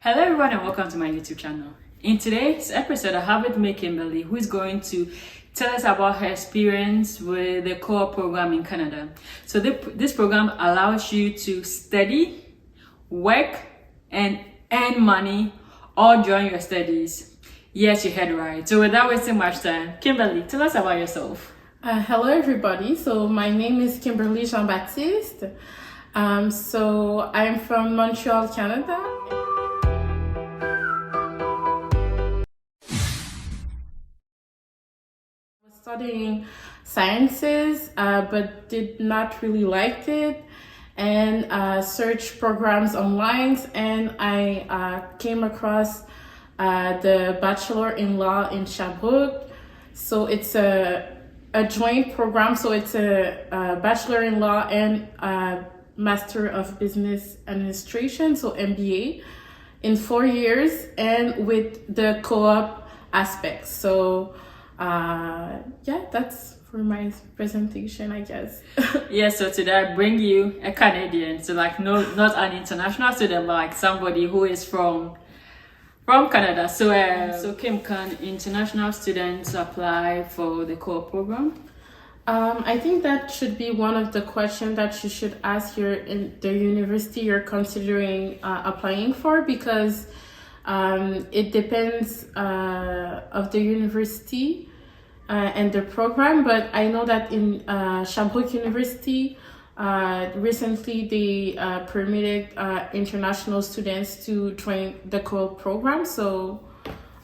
Hello everyone and welcome to my YouTube channel. In today's episode I have with me Kimberly, who is going to tell us about her experience with the co-op program in Canada. So this program allows you to study, work and earn money all during your studies. Yes, you heard right. So without wasting much time, Kimberly, tell us about yourself. Hello everybody, so my name is Kimberly Jean-Baptiste. So I'm from Montreal, Canada. Studying sciences, but did not really like it, and searched programs online, and I came across the Bachelor in Law in Sherbrooke. So it's a joint program, so it's a Bachelor in Law and a Master of Business Administration, so MBA, in 4 years, and with the co-op aspect. So yeah, that's for my presentation, I guess. Yeah, so today I bring you a Canadian, so like not an international student, but like somebody who is from Canada. So Kim, can international students apply for the co-op program? I think that should be one of the questions that you should ask in the university you're considering applying for, because it depends of the university and the program. But I know that in Sherbrooke University, recently they permitted international students to join the co-op program. So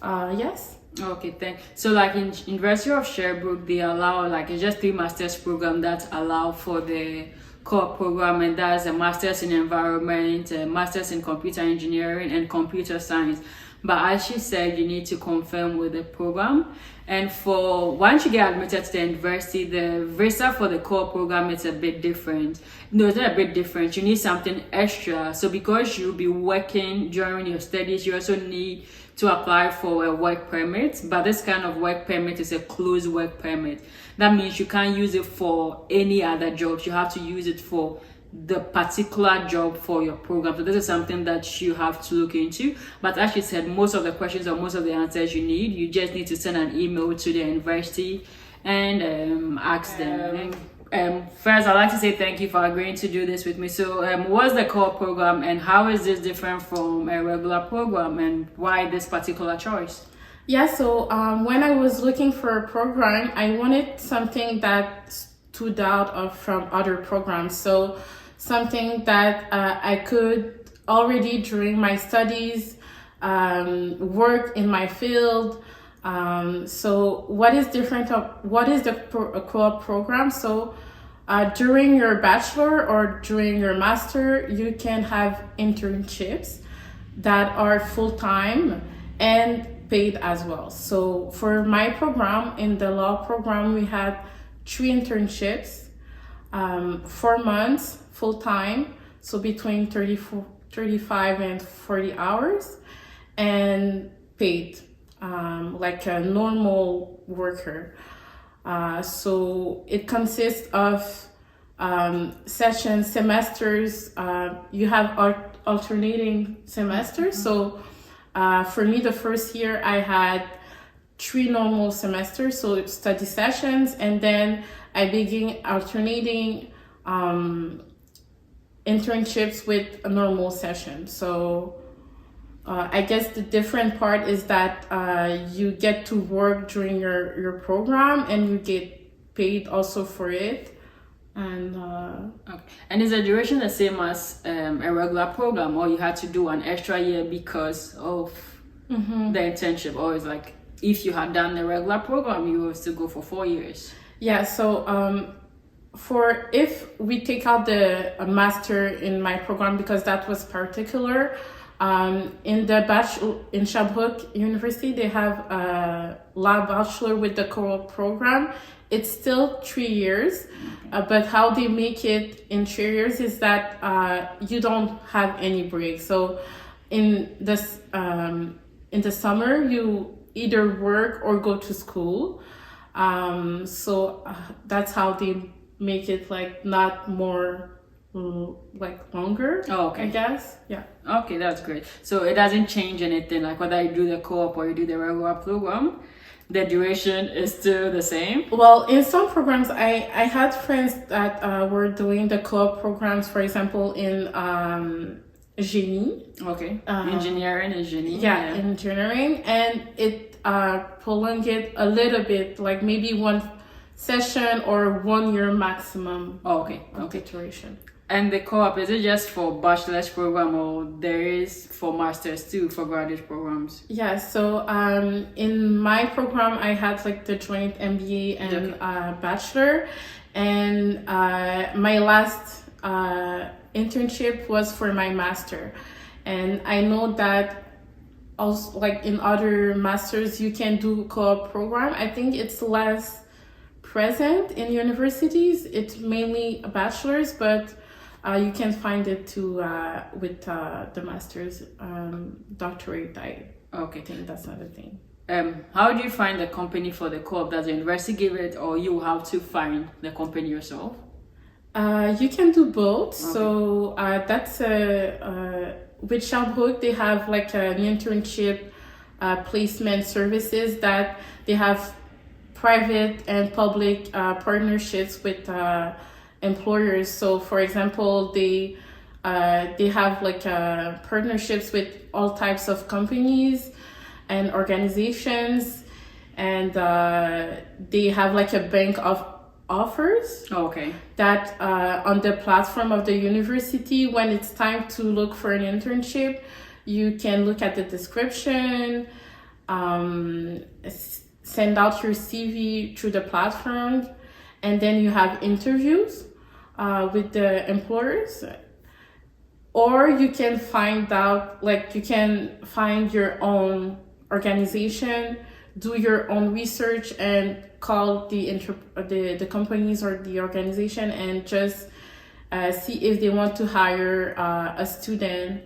yes. Okay, thanks. So like in University of Sherbrooke, they allow like it's just 3 master's program that allow for the co-op program, and that's a master's in environment, a master's in computer engineering and computer science. But as she said, you need to confirm with the program. And for once you get admitted to the university, the visa for the co-op program is a bit different. No, it's not a bit different. You need something extra. So because you'll be working during your studies, you also need to apply for a work permit. But this kind of work permit is a closed work permit. That means you can't use it for any other jobs. You have to use it for the particular job for your program. So this is something that you have to look into. But as she said, most of the questions or most of the answers you need, you just need to send an email to the university and ask them. First, I'd like to say thank you for agreeing to do this with me. So what's the co-op program and how is this different from a regular program, and why this particular choice? Yeah, so when I was looking for a program, I wanted something that stood out from other programs. So something that I could already during my studies work in my field. So what is different what is the co-op program? So during your bachelor or during your master, you can have internships that are full-time and paid as well. So for my program, in the law program, we had 3 internships, 4 months full-time, so between 35 and 40 hours, and paid like a normal worker. So it consists of semesters. You have alternating semesters. So for me, the first year I had 3 normal semesters, so study sessions, and then I began alternating internships with a normal session. So I guess the different part is that you get to work during your program and you get paid also for it. And okay. And is the duration the same as a regular program, or you had to do an extra year because of the internship, or is like if you had done the regular program, you will still go for 4 years? Yeah, so if we take out the master in my program, because that was particular, in the bachelor in Sherbrooke University, they have a law bachelor with the co-op program. It's still 3 years, but how they make it in 3 years is that you don't have any break. So in the summer, you either work or go to school. So that's how they make it like not more like longer. Oh, okay. I guess. Yeah. Okay, that's great. So it doesn't change anything, like whether you do the co-op or you do the regular program, the duration is still the same. Well, in some programs, I had friends that were doing the co-op programs, for example, in Génie. Okay. Engineering and Génie. Yeah, engineering, and it prolonged it a little bit, like maybe one session or 1 year maximum. Oh, okay. Of the duration. And the co-op, is it just for bachelor's program or there is for master's too, for graduate programs? Yeah, so in my program, I had like the joint MBA and bachelor, and my last internship was for my master. And I know that also, like in other masters, you can do co-op program. I think it's less present in universities. It's mainly a bachelor's, but you can find it too with the master's doctorate. I think that's another thing. How do you find the company for the co-op? Does the university give it, or you have to find the company yourself? You can do both. Okay. So that's with Sherbrooke, they have like an internship placement services that they have private and public partnerships with employers. So for example, they have like partnerships with all types of companies and organizations, and they have like a bank of offers. Okay. That on the platform of the university, when it's time to look for an internship, you can look at the description, send out your CV through the platform, and then you have interviews with the employers. Or you can find out, like you can find your own organization, do your own research, and call the companies or the organization and just see if they want to hire a student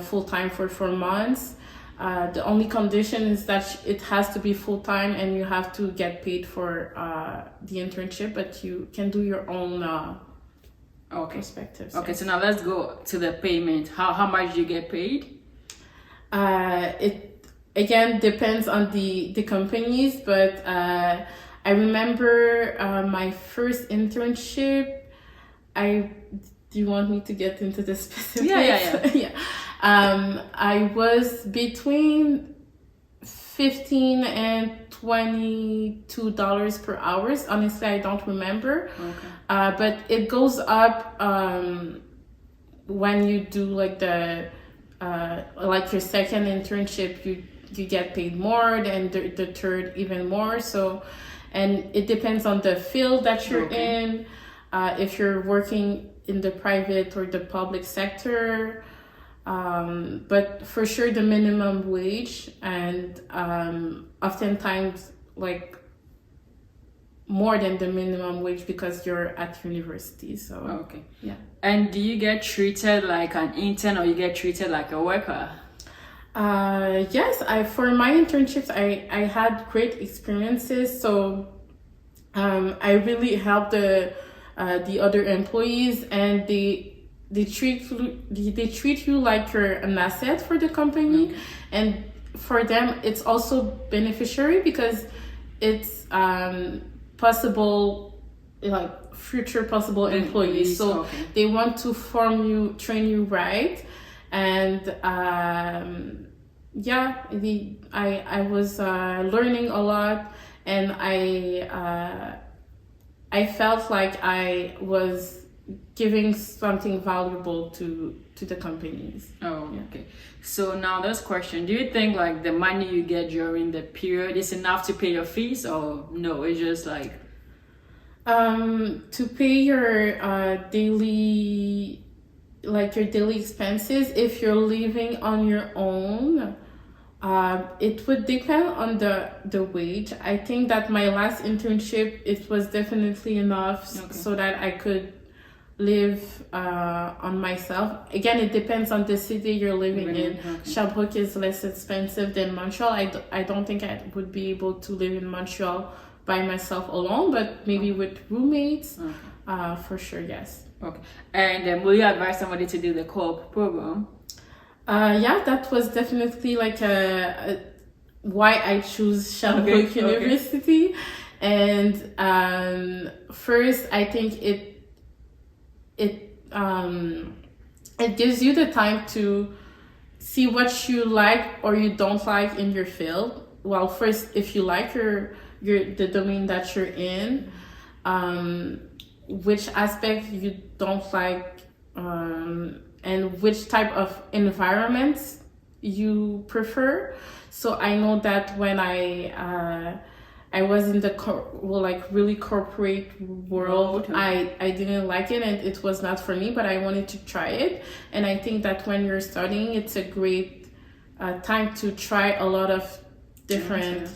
full-time for 4 months. The only condition is that it has to be full-time and you have to get paid for the internship, but you can do your own perspectives. Okay, yes. So now let's go to the payment. How much do you get paid? It again depends on the companies, but I remember my first internship. Do you want me to get into the specifics? Yeah. I was between $15 and $22 per hour. Honestly, I don't remember. Okay. But it goes up when you do like the like your second internship. You get paid more, then the third even more. So, and it depends on the field that you're in. If you're working in the private or the public sector, but for sure the minimum wage, and oftentimes like more than the minimum wage because you're at university. So okay, yeah. And do you get treated like an intern or you get treated like a worker? Yes, for my internships I had great experiences. So I really helped the other employees, and they treat you like you're an asset for the company. Okay. And for them it's also beneficiary because it's possible, like future possible employees. So they want to train you right. And I was learning a lot, and I felt like I was giving something valuable to the companies. Oh, yeah. Okay. So now this question, do you think like the money you get during the period is enough to pay your fees, or no, it's just like to pay your daily expenses if you're living on your own? It would depend on the wage. I think that my last internship, it was definitely enough so that I could live on myself. Again, it depends on the city you're living in. Sherbrooke is less expensive than Montreal. I don't think I would be able to live in Montreal by myself alone, but maybe with roommates, for sure, yes. Okay. And will you advise somebody to do the co-op program? Yeah, that was definitely like why I choose Sherbrooke University. And first, I think it gives you the time to see what you like or you don't like in your field. Well, first, if you like the domain that you're in, which aspect you don't like, and which type of environments you prefer. So I know that when I was in the really corporate world, Okay. I didn't like it and it was not for me, but I wanted to try it. And I think that when you're studying, it's a great time to try a lot of different,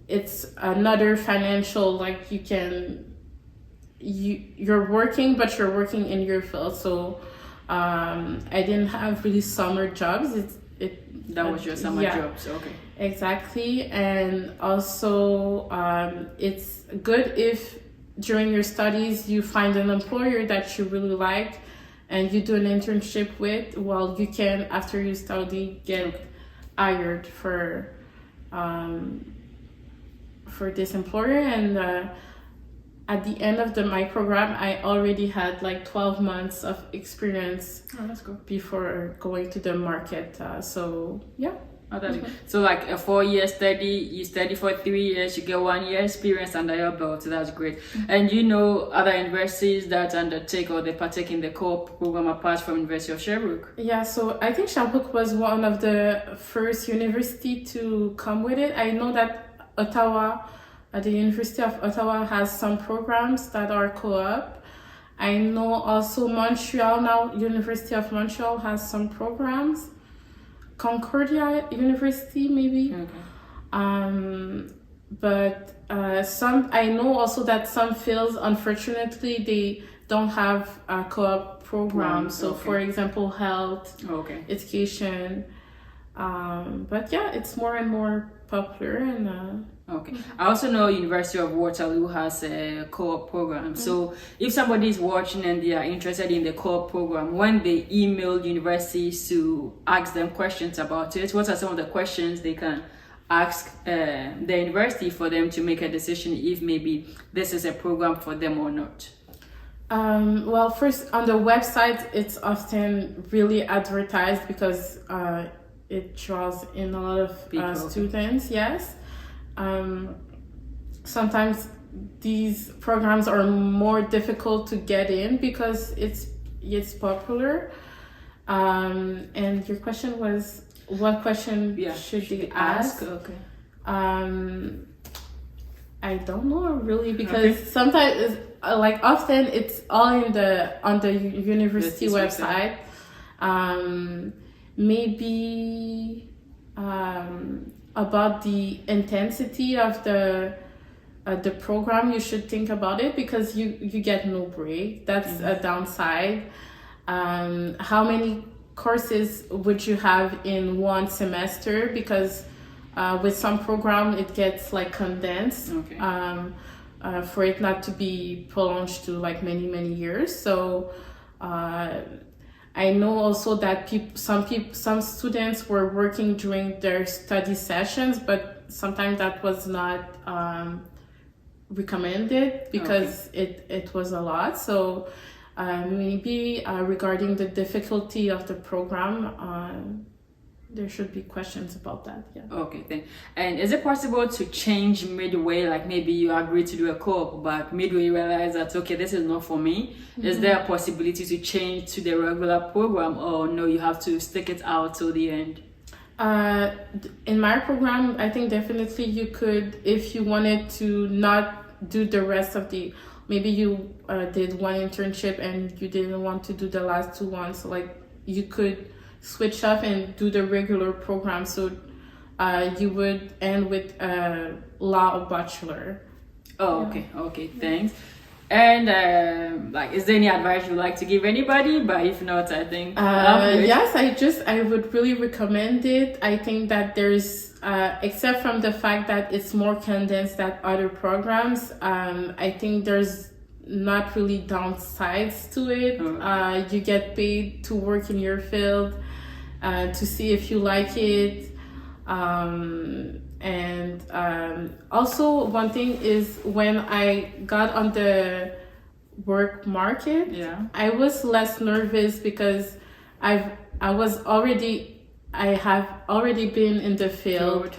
it's another financial, like you're working, but you're working in your field. So I didn't have really summer jobs. That was your summer jobs, okay. Exactly. And also it's good if during your studies you find an employer that you really like and you do an internship with. Well, you can, after you study, get hired for this employer. And at the end of my program, I already had like 12 months of experience. Oh, that's good. Before going to the market. So yeah. Oh, that's good. So like a 4-year study, you study for 3 years, you get 1 year experience under your belt. So that's great. And you know other universities that undertake or they partake in the co-op program apart from University of Sherbrooke? Yeah, so I think Sherbrooke was one of the first university to come with it. I know that Ottawa, the University of Ottawa has some programs that are co-op. I know also Montreal now, University of Montreal has some programs. Concordia University, maybe. Okay. But some, I know also that some fields, unfortunately, they don't have a co-op program. So, for example, health, education. But yeah, it's more and more popular. And okay. I also know University of Waterloo has a co-op program. So if somebody is watching and they are interested in the co-op program, when they email universities to ask them questions about it, what are some of the questions they can ask the university for them to make a decision if maybe this is a program for them or not? Well, first, on the website, it's often really advertised because it draws in a lot of students, yes. Sometimes these programs are more difficult to get in because it's popular. And your question was, what question should they ask? Okay. I don't know really, because sometimes often it's all on the university website. Maybe about the intensity of the program, you should think about it, because you get no break. That's a downside. How many courses would you have in one semester? Because with some program it gets like condensed, for it not to be prolonged to like many years. So I know also that some students were working during their study sessions, but sometimes that was not recommended because it was a lot. So maybe regarding the difficulty of the program, there should be questions about that. Yeah. Okay, then. And is it possible to change midway? Like maybe you agree to do a co-op, but midway you realize that, okay, this is not for me. Is there a possibility to change to the regular program, or no, you have to stick it out till the end? In my program, I think definitely you could, if you wanted to not do the rest of maybe you did one internship and you didn't want to do the last 2 ones, like you could switch up and do the regular program. So you would end with a law bachelor. Oh, okay, thanks. And is there any advice you'd like to give anybody? But if not, I think yes, I would really recommend it. I think that there's except from the fact that it's more condensed than other programs, I think there's not really downsides to it. You get paid to work in your field, to see if you like it. Also, one thing is when I got on the work market, I was less nervous because I have already been in the field.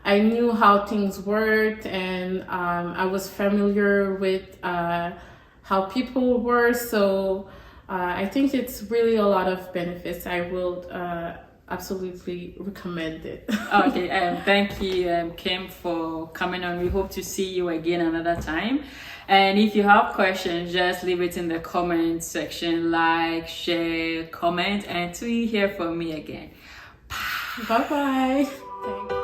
I knew how things worked, and I was familiar with how people were. So I think it's really a lot of benefits. I will absolutely recommend it. Okay, thank you, Kim, for coming on. We hope to see you again another time. And if you have questions, just leave it in the comment section. Like, share, comment, and to hear from me again. Bye bye. Thanks.